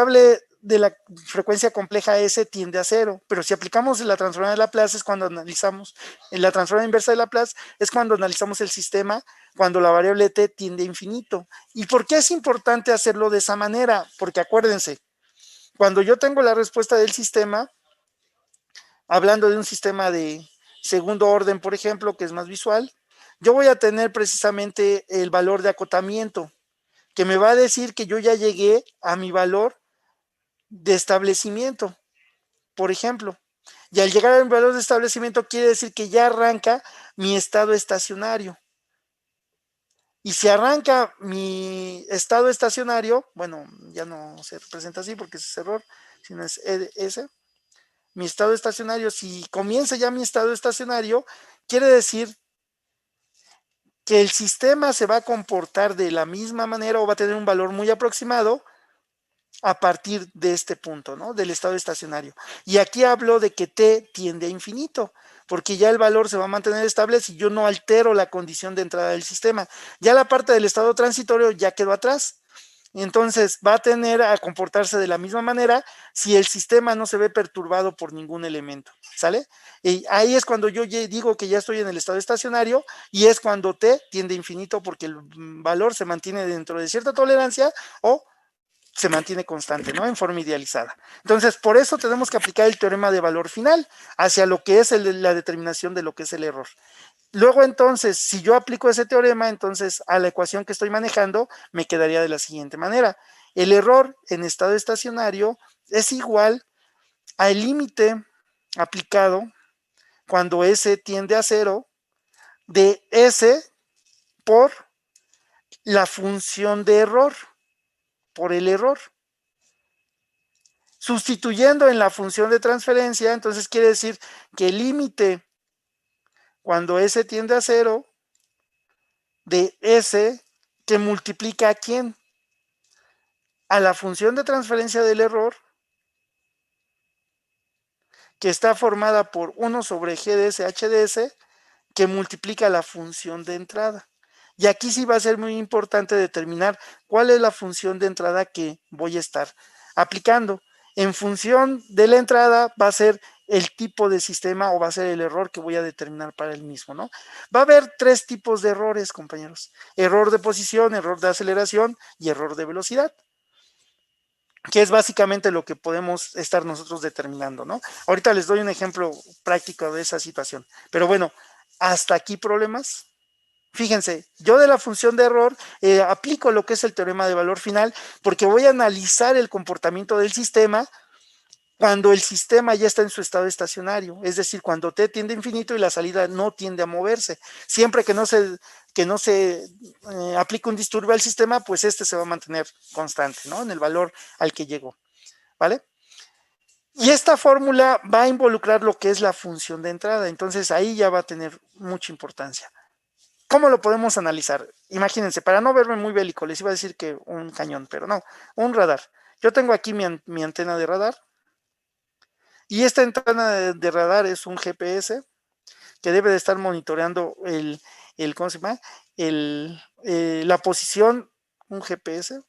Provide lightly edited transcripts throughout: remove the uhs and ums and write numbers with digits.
variable de la frecuencia compleja S tiende a 0, pero si aplicamos la transformada de Laplace es cuando analizamos, la transformada inversa de Laplace es cuando analizamos el sistema, cuando la variable t tiende a infinito. ¿Y por qué es importante hacerlo de esa manera? Porque acuérdense, cuando yo tengo la respuesta del sistema, hablando de un sistema de segundo orden, por ejemplo, que es más visual, yo voy a tener precisamente el valor de acotamiento, que me va a decir que yo ya llegué a mi valor de establecimiento, por ejemplo. Y al llegar al valor de establecimiento quiere decir que ya arranca mi estado estacionario. Y si arranca mi estado estacionario, bueno, ya no se representa así porque es error, sino es ese. Mi estado estacionario, si comienza ya mi estado estacionario, quiere decir que el sistema se va a comportar de la misma manera o va a tener un valor muy aproximado a partir de este punto, ¿no? Del estado estacionario. Y aquí hablo de que t tiende a infinito, porque ya el valor se va a mantener estable si yo no altero la condición de entrada del sistema. Ya la parte del estado transitorio ya quedó atrás. Entonces va a tener a comportarse de la misma manera si el sistema no se ve perturbado por ningún elemento, ¿sale? Y ahí es cuando yo digo que ya estoy en el estado estacionario y es cuando t tiende a infinito porque el valor se mantiene dentro de cierta tolerancia o se mantiene constante, ¿no? En forma idealizada. Entonces, por eso tenemos que aplicar el teorema de valor final hacia lo que es la determinación de lo que es el error. Luego, entonces, si yo aplico ese teorema, entonces a la ecuación que estoy manejando me quedaría de la siguiente manera. El error en estado estacionario es igual al límite aplicado cuando S tiende a 0 de S por la función de error, por el error. Sustituyendo en la función de transferencia, entonces quiere decir que el límite cuando S tiende a 0 de S que multiplica a quién? A la función de transferencia del error que está formada por 1 sobre G de S H de S que multiplica la función de entrada. Y aquí sí va a ser muy importante determinar cuál es la función de entrada que voy a estar aplicando. En función de la entrada va a ser el tipo de sistema o va a ser el error que voy a determinar para el mismo, ¿no? Va a haber 3 tipos de errores, compañeros. Error de posición, error de aceleración y error de velocidad, que es básicamente lo que podemos estar nosotros determinando, ¿no? Ahorita les doy un ejemplo práctico de esa situación. Pero bueno, hasta aquí problemas. Fíjense, yo de la función de error aplico lo que es el teorema de valor final porque voy a analizar el comportamiento del sistema cuando el sistema ya está en su estado estacionario, es decir, cuando t tiende a infinito y la salida no tiende a moverse. Siempre que no se aplique un disturbio al sistema, pues este se va a mantener constante, ¿no? En el valor al que llegó, ¿vale? Y esta fórmula va a involucrar lo que es la función de entrada, entonces ahí ya va a tener mucha importancia. ¿Cómo lo podemos analizar? Imagínense, para no verme muy bélico, les iba a decir que un cañón, pero no, un radar. Yo tengo aquí mi antena de radar y esta antena de radar es un GPS que debe de estar monitoreando ¿cómo se llama? La posición, un GPS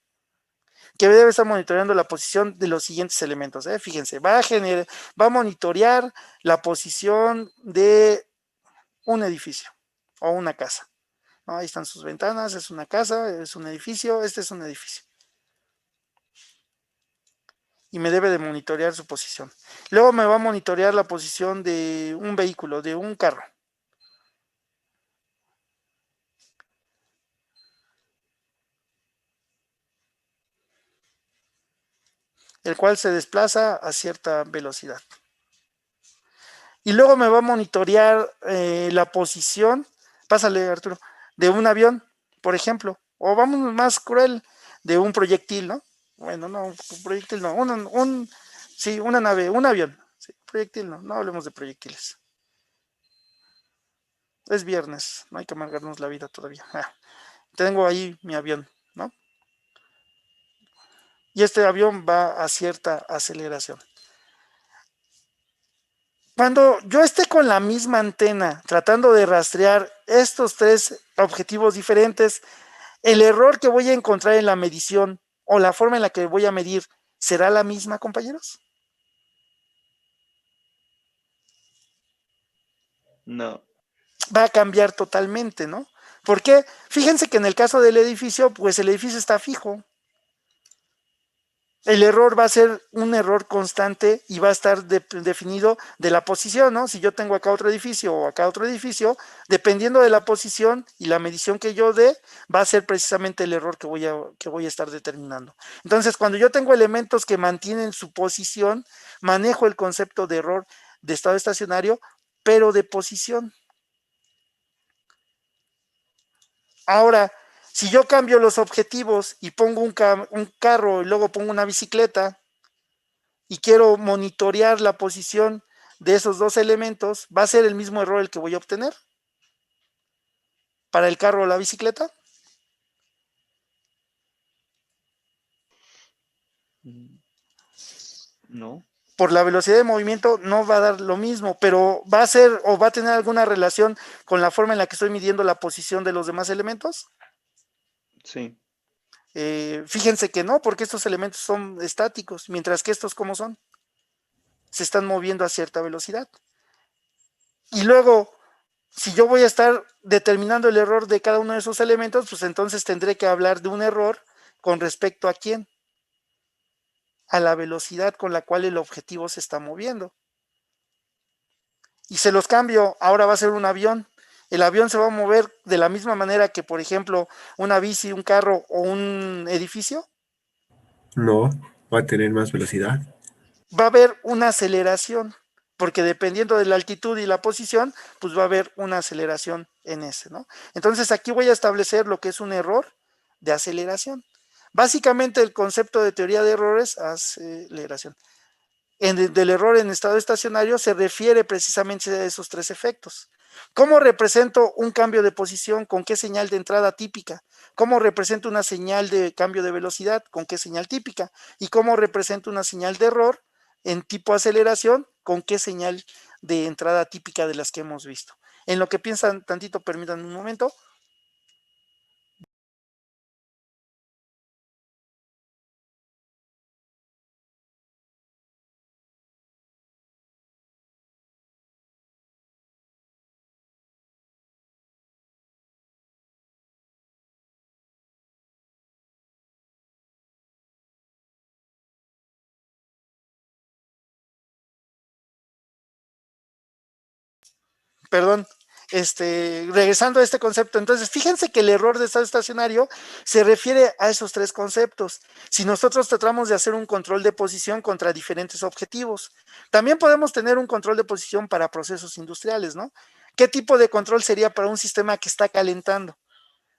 que debe estar monitoreando la posición de los siguientes elementos. Fíjense, va a monitorear la posición de un edificio o una casa. ¿No? Ahí están sus ventanas, es una casa, es un edificio, este es un edificio. Y me debe de monitorear su posición. Luego me va a monitorear la posición de un vehículo, de un carro. El cual se desplaza a cierta velocidad. Y luego me va a monitorear la posición, pásale Arturo, de un avión, por ejemplo, o vamos más cruel, de un proyectil, ¿no? Bueno, no, un proyectil no, sí, una nave, un avión, sí, proyectil no hablemos de proyectiles. Es viernes, no hay que amargarnos la vida todavía. Tengo ahí mi avión, ¿no? Y este avión va a cierta aceleración. Cuando yo esté con la misma antena tratando de rastrear estos 3 objetivos diferentes, el error que voy a encontrar en la medición o la forma en la que voy a medir ¿Será la misma, compañeros? No. Va a cambiar totalmente, ¿no? ¿Por qué? Fíjense que en el caso del edificio, pues el edificio está fijo. El error va a ser un error constante y va a estar definido de la posición, ¿no? Si yo tengo acá otro edificio o acá otro edificio, dependiendo de la posición y la medición que yo dé, va a ser precisamente el error que voy a estar determinando. Entonces, cuando yo tengo elementos que mantienen su posición, manejo el concepto de error de estado estacionario, pero de posición. Ahora, si yo cambio los objetivos y pongo un carro y luego pongo una bicicleta y quiero monitorear la posición de esos dos elementos, ¿va a ser el mismo error el que voy a obtener para el carro o la bicicleta? No. Por la velocidad de movimiento no va a dar lo mismo, pero va a ser o va a tener alguna relación con la forma en la que estoy midiendo la posición de los demás elementos. Sí. Fíjense que no, porque estos elementos son estáticos, mientras que estos, ¿cómo son? Se están moviendo a cierta velocidad. Y luego, si yo voy a estar determinando el error de cada uno de esos elementos, pues entonces tendré que hablar de un error con respecto a quién, a la velocidad con la cual el objetivo se está moviendo. Y se los cambio, ahora va a ser un avión. El avión se va a mover de la misma manera que, por ejemplo, una bici, un carro o un edificio. No, va a tener más velocidad. Va a haber una aceleración, porque dependiendo de la altitud y la posición, pues va a haber una aceleración en ese, ¿no? Entonces aquí voy a establecer lo que es un error de aceleración. Básicamente el concepto de teoría de errores, aceleración, del error en estado estacionario se refiere precisamente a esos tres efectos. ¿Cómo represento un cambio de posición? ¿Con qué señal de entrada típica? ¿Cómo represento una señal de cambio de velocidad? ¿Con qué señal típica? ¿Y cómo represento una señal de error en tipo aceleración? ¿Con qué señal de entrada típica de las que hemos visto? En lo que piensan tantito, permítanme un momento. Perdón, regresando a este concepto, entonces fíjense que el error de estado estacionario se refiere a esos tres conceptos. Si nosotros tratamos de hacer un control de posición contra diferentes objetivos, también podemos tener un control de posición para procesos industriales, ¿no? ¿Qué tipo de control sería para un sistema que está calentando?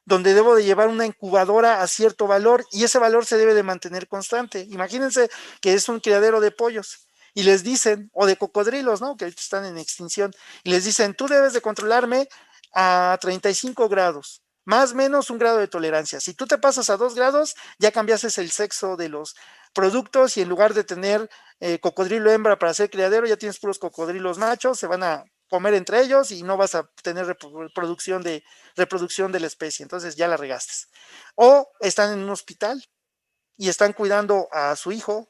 Donde debo de llevar una incubadora a cierto valor y ese valor se debe de mantener constante. Imagínense que es un criadero de pollos y les dicen, o de cocodrilos, ¿no? Que ahorita están en extinción, y les dicen, tú debes de controlarme a 35 grados, más o menos un grado de tolerancia. Si tú te pasas a 2 grados, ya cambiases el sexo de los productos y en lugar de tener cocodrilo hembra para hacer criadero, ya tienes puros cocodrilos machos, se van a comer entre ellos y no vas a tener reproducción de la especie, entonces ya la regaste. O están en un hospital y están cuidando a su hijo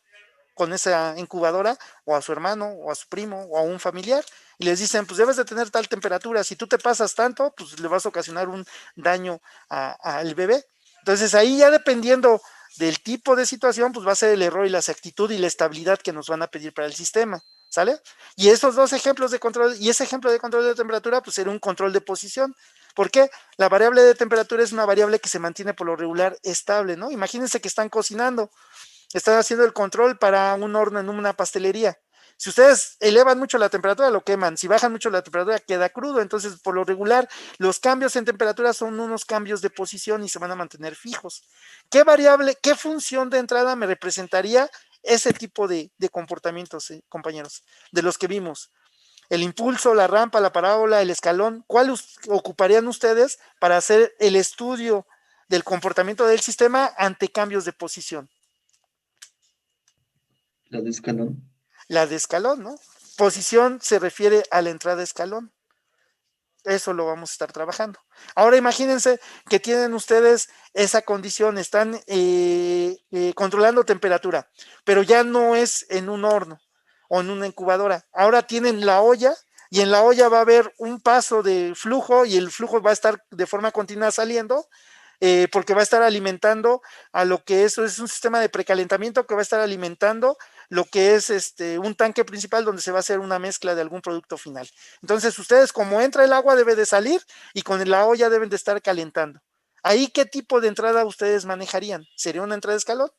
con esa incubadora, o a su hermano, o a su primo, o a un familiar, y les dicen, pues debes de tener tal temperatura, si tú te pasas tanto, pues le vas a ocasionar un daño al bebé. Entonces ahí ya dependiendo del tipo de situación, pues va a ser el error y la exactitud y la estabilidad que nos van a pedir para el sistema, ¿sale? Y esos dos ejemplos de control, y ese ejemplo de control de temperatura, pues era un control de posición. ¿Por qué? La variable de temperatura es una variable que se mantiene por lo regular estable, ¿no? Imagínense que están cocinando, están haciendo el control para un horno en una pastelería. Si ustedes elevan mucho la temperatura, lo queman. Si bajan mucho la temperatura, queda crudo. Entonces, por lo regular, los cambios en temperatura son unos cambios de posición y se van a mantener fijos. ¿Qué variable, qué función de entrada me representaría ese tipo de comportamientos, compañeros, de los que vimos? El impulso, la rampa, la parábola, el escalón. ¿Cuál ocuparían ustedes para hacer el estudio del comportamiento del sistema ante cambios de posición? La de escalón. La de escalón, ¿no? Posición se refiere a la entrada de escalón. Eso lo vamos a estar trabajando. Ahora imagínense que tienen ustedes esa condición, están controlando temperatura, pero ya no es en un horno o en una incubadora. Ahora tienen la olla y en la olla va a haber un paso de flujo y el flujo va a estar de forma continua saliendo. Porque va a estar alimentando a lo que es un sistema de precalentamiento que va a estar alimentando lo que es un tanque principal donde se va a hacer una mezcla de algún producto final. Entonces ustedes, como entra el agua, debe de salir y con la olla deben de estar calentando. Ahí, ¿qué tipo de entrada ustedes manejarían? ¿Sería una entrada de escalón?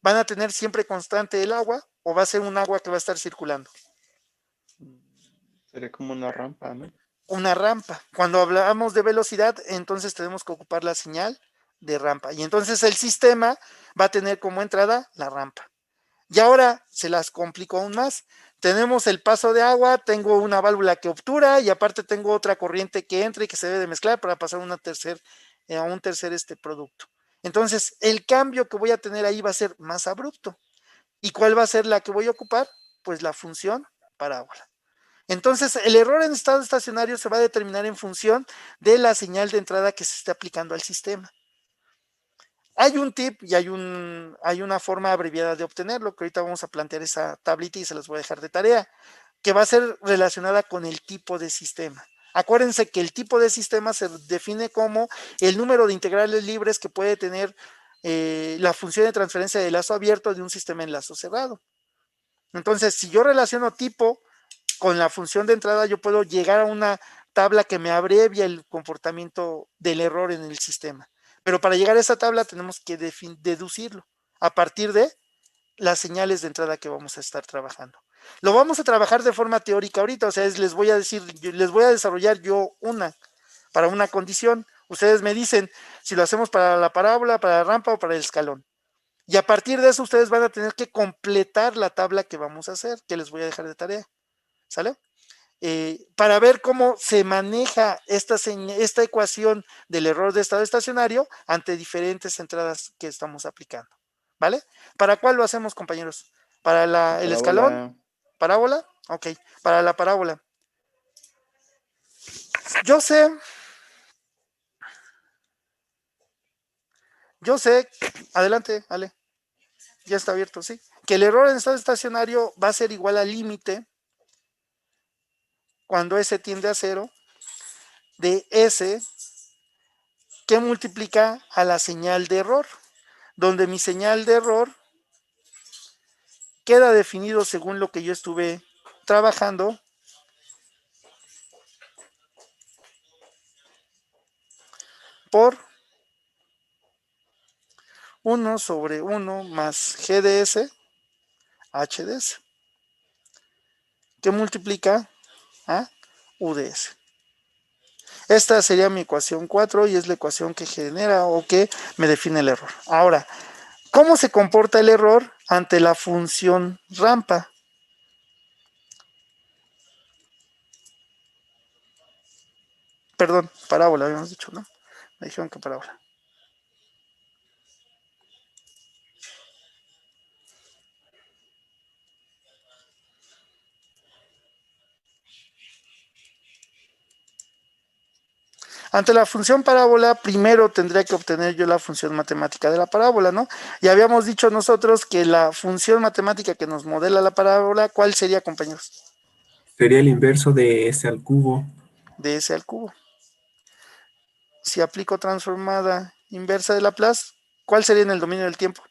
¿Van a tener siempre constante el agua o va a ser un agua que va a estar circulando? Sería como una rampa, ¿no? Una rampa. Cuando hablamos de velocidad, entonces tenemos que ocupar la señal de rampa. Y entonces el sistema va a tener como entrada la rampa. Y ahora se las complico aún más. Tenemos el paso de agua, tengo una válvula que obtura y aparte tengo otra corriente que entra y que se debe de mezclar para pasar a un tercer producto. Entonces, el cambio que voy a tener ahí va a ser más abrupto. ¿Y cuál va a ser la que voy a ocupar? Pues la función parábola. Entonces, el error en estado estacionario se va a determinar en función de la señal de entrada que se esté aplicando al sistema. Hay un tip y hay una forma abreviada de obtenerlo, que ahorita vamos a plantear esa tablita y se las voy a dejar de tarea, que va a ser relacionada con el tipo de sistema. Acuérdense que el tipo de sistema se define como el número de integrales libres que puede tener la función de transferencia de lazo abierto de un sistema en lazo cerrado. Entonces, si yo relaciono tipo con la función de entrada, yo puedo llegar a una tabla que me abrevia el comportamiento del error en el sistema. Pero para llegar a esa tabla tenemos que deducirlo a partir de las señales de entrada que vamos a estar trabajando. Lo vamos a trabajar de forma teórica ahorita, o sea, les voy a decir, les voy a desarrollar yo para una condición. Ustedes me dicen si lo hacemos para la parábola, para la rampa o para el escalón. Y a partir de eso ustedes van a tener que completar la tabla que vamos a hacer, que les voy a dejar de tarea. ¿Sale? Para ver cómo se maneja esta ecuación del error de estado estacionario ante diferentes entradas que estamos aplicando. ¿Vale? ¿Para cuál lo hacemos, compañeros? ¿Para el escalón? ¿Parábola? Ok, para la parábola. Yo sé, adelante, Ale, ya está abierto, sí, que el error en estado estacionario va a ser igual al límite cuando S tiende a 0 de S que multiplica a la señal de error, donde mi señal de error queda definido según lo que yo estuve trabajando por 1 sobre 1 más GDS HDS, que multiplica a UDS. Esta sería mi ecuación 4 y es la ecuación que genera o que me define el error. Ahora, ¿cómo se comporta el error ante la función rampa? Perdón, parábola habíamos dicho, ¿no? Me dijeron que parábola. Ante la función parábola, primero tendría que obtener yo la función matemática de la parábola, ¿no? Y habíamos dicho nosotros que la función matemática que nos modela la parábola, ¿cuál sería, compañeros? Sería el inverso de S al cubo. De S al cubo. Si aplico transformada inversa de Laplace, ¿cuál sería en el dominio del tiempo?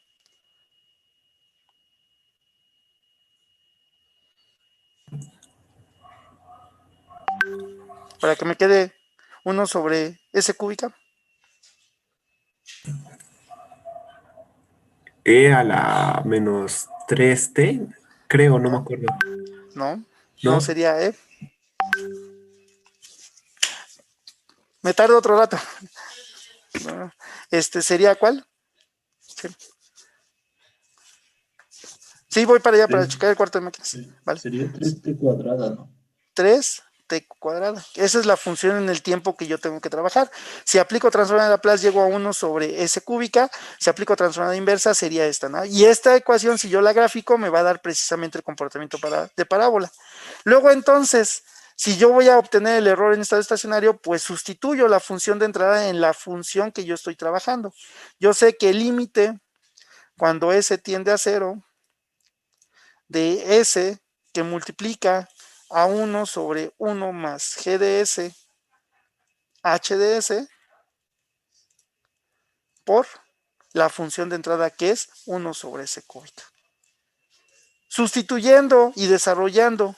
Para que me quede 1 sobre S cúbica. E a la menos 3t, creo, no me acuerdo. No sería E. Me tardo otro rato. ¿Sería cuál? Sí, voy para allá para checar el cuarto de máquinas. Vale. Sería 3t cuadrada, ¿no? 3t cuadrada. Esa es la función en el tiempo que yo tengo que trabajar. Si aplico transformada de Laplace, llego a 1 sobre S cúbica. Si aplico transformada inversa, sería esta, ¿no? Y esta ecuación, si yo la grafico, me va a dar precisamente el comportamiento de parábola. Luego, entonces, Si yo voy a obtener el error en estado estacionario, pues sustituyo la función de entrada en la función que yo estoy trabajando. Yo sé que el límite, cuando S tiende a 0, de S que multiplica a 1 sobre 1 más G de S, H de S, por la función de entrada que es 1 sobre S cúbica. Sustituyendo y desarrollando,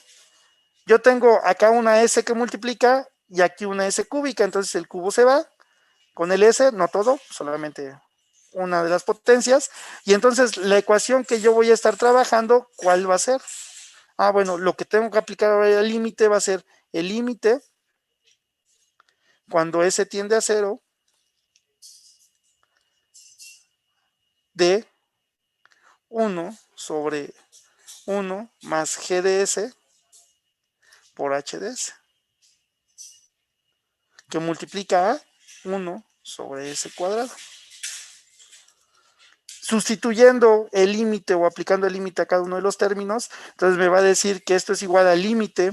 yo tengo acá una S que multiplica y aquí una S cúbica, entonces el cubo se va con el S, no todo, solamente una de las potencias, y entonces la ecuación que yo voy a estar trabajando, ¿cuál va a ser? Bueno, lo que tengo que aplicar ahora al límite va a ser el límite cuando S tiende a 0 de 1 sobre 1 más G de S por H de S, que multiplica a 1 sobre S cuadrado. Sustituyendo el límite o aplicando el límite a cada uno de los términos, entonces me va a decir que esto es igual al límite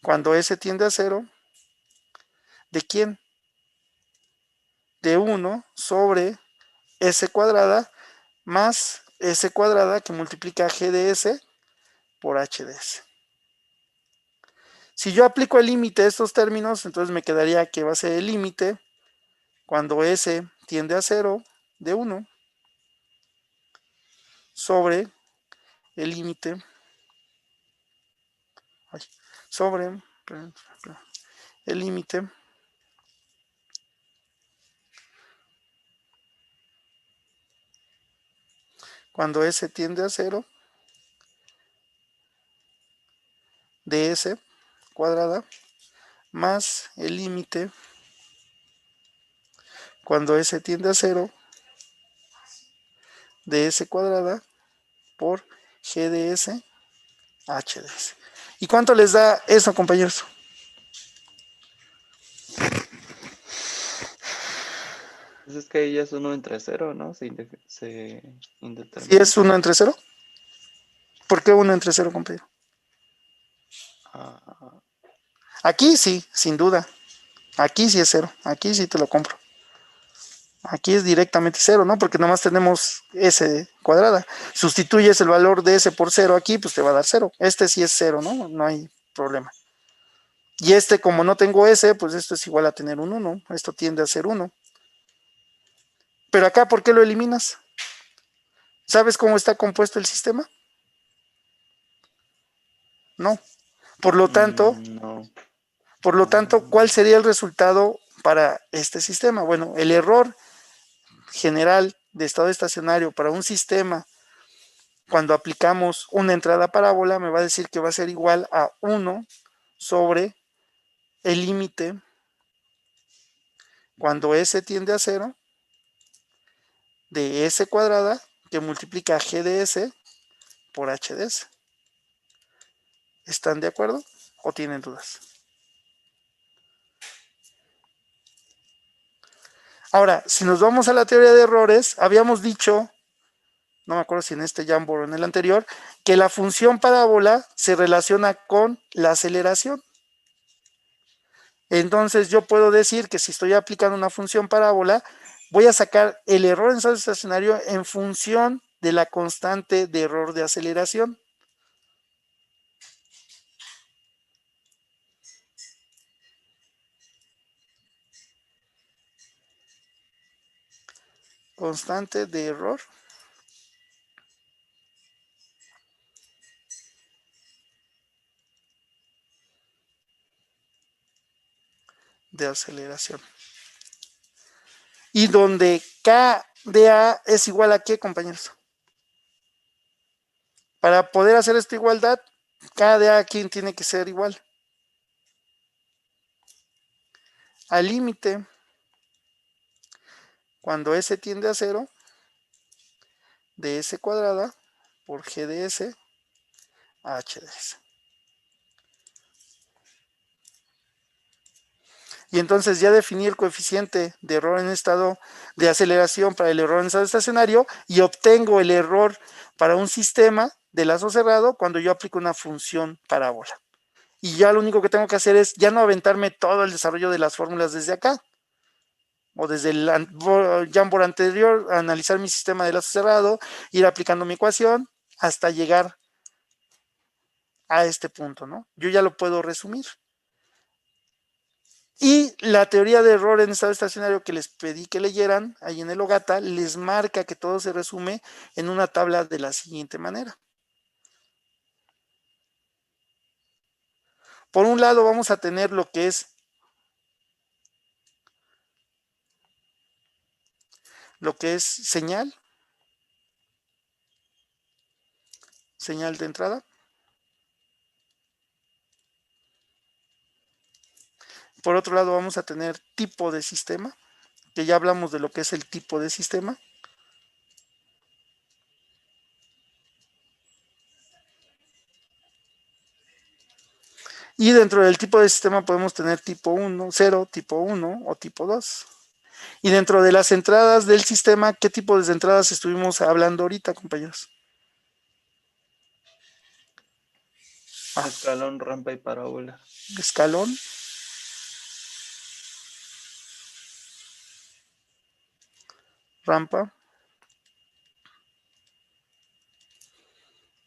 cuando S tiende a 0, ¿de quién? De 1 sobre S cuadrada más S cuadrada que multiplica G de S por H de S. Si yo aplico el límite a estos términos, entonces me quedaría que va a ser el límite cuando S tiende a 0 de 1 sobre el límite sobre el límite cuando S tiende a 0 de S cuadrada más el límite cuando S tiende a 0 de S cuadrada por G de S, H de S. ¿Y cuánto les da eso, compañeros? Pues es que ahí ya es uno entre cero, ¿no? Se ¿Si indetermina. es 1 entre 0? ¿Por qué 1 entre 0, compañero? Ah, Aquí sí, sin duda. Aquí sí es 0. Aquí sí te lo compro. Aquí es directamente 0, ¿no? Porque nomás tenemos S cuadrada. Sustituyes el valor de S por 0 aquí, pues te va a dar 0. Este sí es 0, ¿no? No hay problema. Y este, como no tengo S, pues esto es igual a tener un 1. Esto tiende a ser 1. Pero acá, ¿por qué lo eliminas? ¿Sabes cómo está compuesto el sistema? No. Por lo tanto, no. ¿cuál sería el resultado para este sistema? Bueno, el error general de estado estacionario para un sistema cuando aplicamos una entrada parábola me va a decir que va a ser igual a 1 sobre el límite cuando S tiende a 0 de S cuadrada que multiplica G de S por H de S. ¿Están de acuerdo o tienen dudas? Ahora, si nos vamos a la teoría de errores, habíamos dicho, no me acuerdo si en este Jamboard o en el anterior, que la función parábola se relaciona con la aceleración. Entonces yo puedo decir que si estoy aplicando una función parábola, voy a sacar el error en estado estacionario en función de la constante de error de aceleración. Constante de error de aceleración. Y donde K de A es igual a ¿qué, compañeros? Para poder hacer esta igualdad, K de A aquí tiene que ser igual al límite cuando S tiende a 0 de S cuadrada por G de S a H de S. Y entonces ya definí el coeficiente de error en estado de aceleración para el error en estado estacionario y obtengo el error para un sistema de lazo cerrado cuando yo aplico una función parábola. Y ya lo único que tengo que hacer es ya no aventarme todo el desarrollo de las fórmulas desde acá, o desde el Jamboard anterior, analizar mi sistema de lazo cerrado, ir aplicando mi ecuación hasta llegar a este punto, ¿no? Yo ya lo puedo resumir. Y la teoría de error en estado estacionario que les pedí que leyeran ahí en el OGATA les marca que todo se resume en una tabla de la siguiente manera. Por un lado vamos a tener lo que es señal de entrada. Por otro lado vamos a tener tipo de sistema, que ya hablamos de lo que es el tipo de sistema. Y dentro del tipo de sistema podemos tener tipo 1, 0, tipo 1 o tipo 2. Y dentro de las entradas del sistema, ¿qué tipo de entradas estuvimos hablando ahorita, compañeros? Escalón, rampa y parábola. Escalón, rampa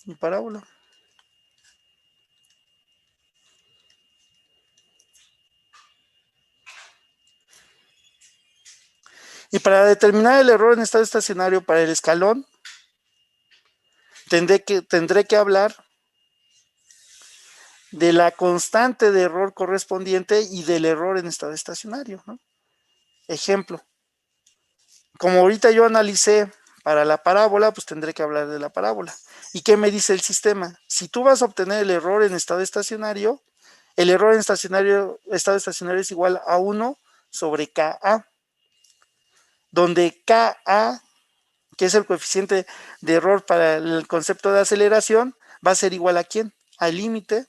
y parábola. Y para determinar el error en estado estacionario para el escalón, tendré que hablar de la constante de error correspondiente y del error en estado estacionario, ¿no? Ejemplo, como ahorita yo analicé para la parábola, pues tendré que hablar de la parábola. ¿Y qué me dice el sistema? Si tú vas a obtener el error en estado estacionario, el error en estado estacionario es igual a 1 sobre Ka, donde Ka, que es el coeficiente de error para el concepto de aceleración, va a ser igual a ¿quién? Al límite,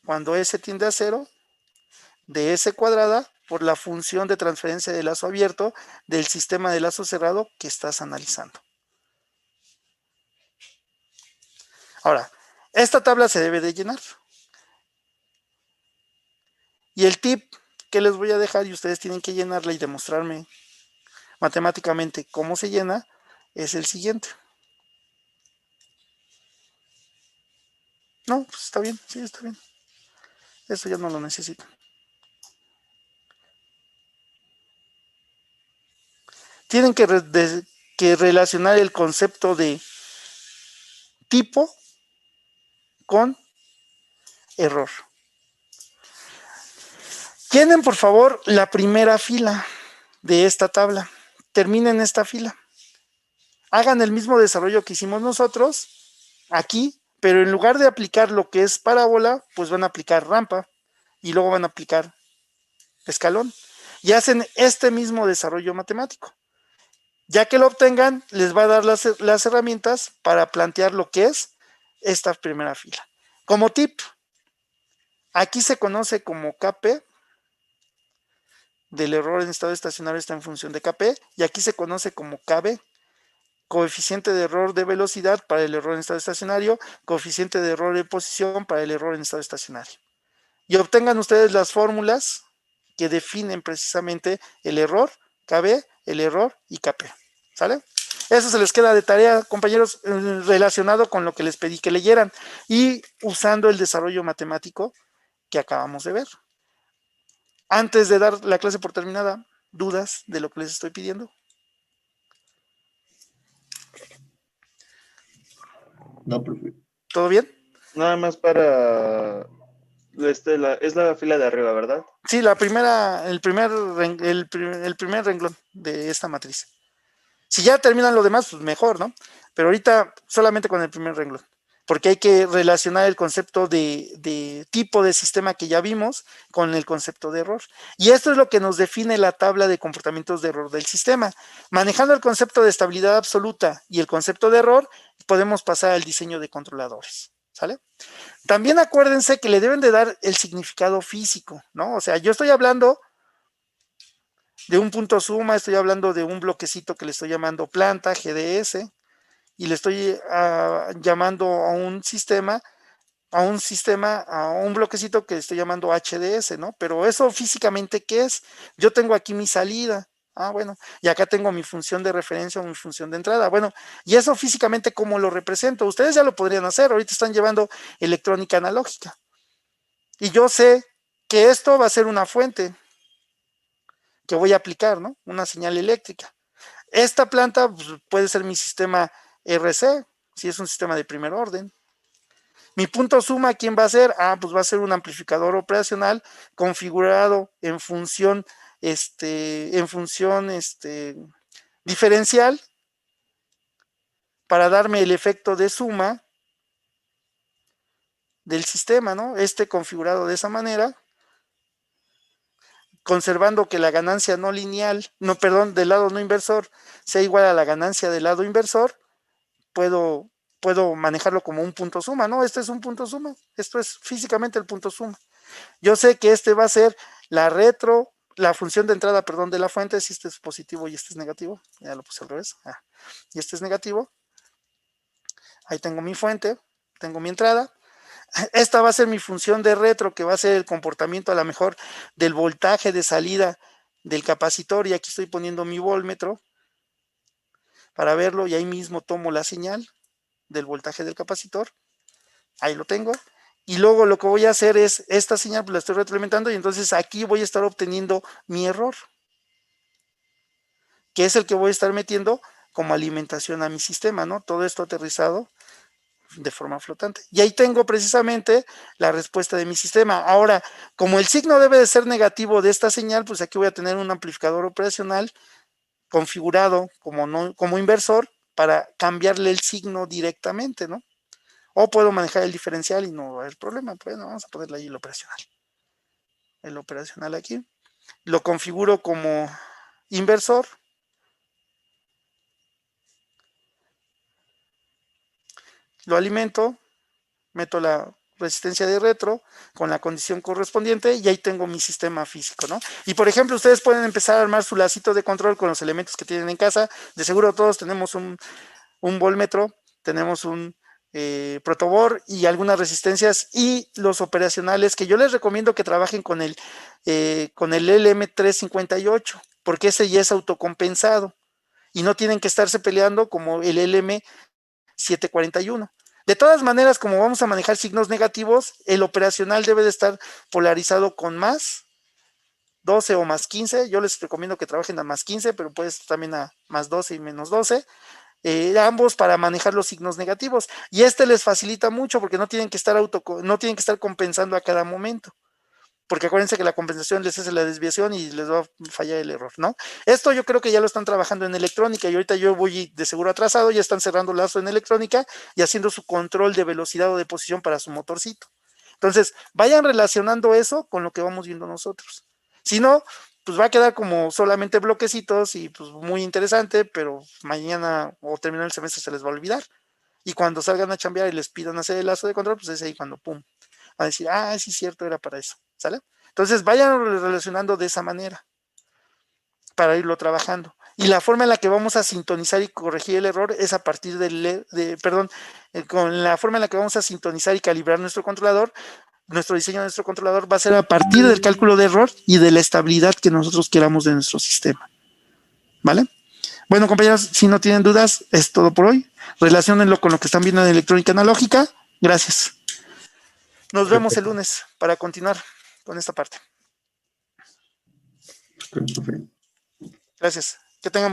cuando S tiende a 0, de S cuadrada por la función de transferencia de lazo abierto del sistema de lazo cerrado que estás analizando. Ahora, esta tabla se debe de llenar. Y el tip que les voy a dejar, y ustedes tienen que llenarla y demostrarme matemáticamente cómo se llena, es el siguiente. No, pues está bien, sí, está bien. Eso ya no lo necesito. Tienen que relacionar el concepto de tipo con error. Llenen por favor la primera fila de esta tabla. Terminen esta fila. Hagan el mismo desarrollo que hicimos nosotros aquí, pero en lugar de aplicar lo que es parábola, pues van a aplicar rampa y luego van a aplicar escalón. Y hacen este mismo desarrollo matemático. Ya que lo obtengan, les va a dar las herramientas para plantear lo que es esta primera fila. Como tip, aquí se conoce como KP, del error en estado estacionario está en función de KP, y aquí se conoce como KB, coeficiente de error de velocidad para el error en estado estacionario, coeficiente de error de posición para el error en estado estacionario. Y obtengan ustedes las fórmulas que definen precisamente el error, KB, el error y KP. ¿Sale? Eso se les queda de tarea, compañeros, relacionado con lo que les pedí que leyeran y usando el desarrollo matemático que acabamos de ver. Antes de dar la clase por terminada, ¿dudas de lo que les estoy pidiendo? No, profe. ¿Todo bien? Nada más para... es la fila de arriba, ¿verdad? Sí, el primer renglón de esta matriz. Si ya terminan lo demás, pues mejor, ¿no? Pero ahorita solamente con el primer renglón, porque hay que relacionar el concepto de tipo de sistema que ya vimos con el concepto de error. Y esto es lo que nos define la tabla de comportamientos de error del sistema. Manejando el concepto de estabilidad absoluta y el concepto de error, podemos pasar al diseño de controladores, ¿sale? También acuérdense que le deben de dar el significado físico, ¿no? O sea, yo estoy hablando de un punto suma, estoy hablando de un bloquecito que le estoy llamando planta, GDS, y le estoy llamando a un sistema, a un bloquecito que estoy llamando HDS, ¿no? Pero eso físicamente, ¿qué es? Yo tengo aquí mi salida. Bueno, y acá tengo mi función de referencia o mi función de entrada. Bueno, y eso físicamente, ¿cómo lo represento? Ustedes ya lo podrían hacer, ahorita están llevando electrónica analógica. Y yo sé que esto va a ser una fuente que voy a aplicar, ¿no? Una señal eléctrica. Esta planta pues, puede ser mi sistema RC, si es un sistema de primer orden. Mi punto suma, ¿quién va a ser? Pues va a ser un amplificador operacional configurado en función, diferencial para darme el efecto de suma del sistema, ¿no? Configurado de esa manera, conservando que la ganancia no lineal, del lado no inversor, sea igual a la ganancia del lado inversor, puedo manejarlo como un punto suma, ¿no? Este es un punto suma, esto es físicamente el punto suma. Yo sé que va a ser la función de entrada, perdón, de la fuente, si este es positivo y este es negativo, ya lo puse al revés, y este es negativo, ahí tengo mi fuente, tengo mi entrada, esta va a ser mi función de retro, que va a ser el comportamiento a lo mejor del voltaje de salida del capacitor, y aquí estoy poniendo mi voltmetro para verlo, y ahí mismo tomo la señal del voltaje del capacitor, ahí lo tengo, y luego lo que voy a hacer es, esta señal pues la estoy retroalimentando, y entonces aquí voy a estar obteniendo mi error, que es el que voy a estar metiendo como alimentación a mi sistema, ¿no? Todo esto aterrizado de forma flotante. Y ahí tengo precisamente la respuesta de mi sistema. Ahora, como el signo debe de ser negativo de esta señal, pues aquí voy a tener un amplificador operacional configurado como inversor para cambiarle el signo directamente, ¿no? O puedo manejar el diferencial y no va a haber problema. Bueno, vamos a ponerle ahí el operacional. El operacional aquí. Lo configuro como inversor. Lo alimento, meto la resistencia de retro con la condición correspondiente y ahí tengo mi sistema físico, ¿no? Y por ejemplo, ustedes pueden empezar a armar su lacito de control con los elementos que tienen en casa. De seguro todos tenemos un voltmetro, tenemos un protoboard y algunas resistencias, y los operacionales que yo les recomiendo que trabajen con el LM358, porque ese ya es autocompensado y no tienen que estarse peleando como el LM741. De todas maneras, como vamos a manejar signos negativos, el operacional debe de estar polarizado con más 12 o más 15. Yo les recomiendo que trabajen a más 15, pero puedes también a más 12 y menos 12. Ambos para manejar los signos negativos. Y les facilita mucho porque no tienen que estar compensando a cada momento. Porque acuérdense que la compensación les hace la desviación y les va a fallar el error, ¿no? Esto yo creo que ya lo están trabajando en electrónica y ahorita yo voy de seguro atrasado, ya están cerrando lazo en electrónica y haciendo su control de velocidad o de posición para su motorcito. Entonces, vayan relacionando eso con lo que vamos viendo nosotros. Si no, pues va a quedar como solamente bloquecitos y pues muy interesante, pero mañana o terminando el semestre se les va a olvidar. Y cuando salgan a chambear y les pidan hacer el lazo de control, pues es ahí cuando pum, a decir, sí, cierto, era para eso, ¿sale? Entonces vayan relacionando de esa manera para irlo trabajando. Y la forma en la que vamos a sintonizar y corregir el error es a partir con la forma en la que vamos a sintonizar y calibrar nuestro controlador. Nuestro diseño de nuestro controlador va a ser a partir del cálculo de error y de la estabilidad que nosotros queramos de nuestro sistema, ¿vale? Bueno, compañeros, si no tienen dudas, es todo por hoy. Relaciónenlo con lo que están viendo en electrónica analógica. Gracias. Nos vemos el lunes para continuar con esta parte. Gracias. Que tengan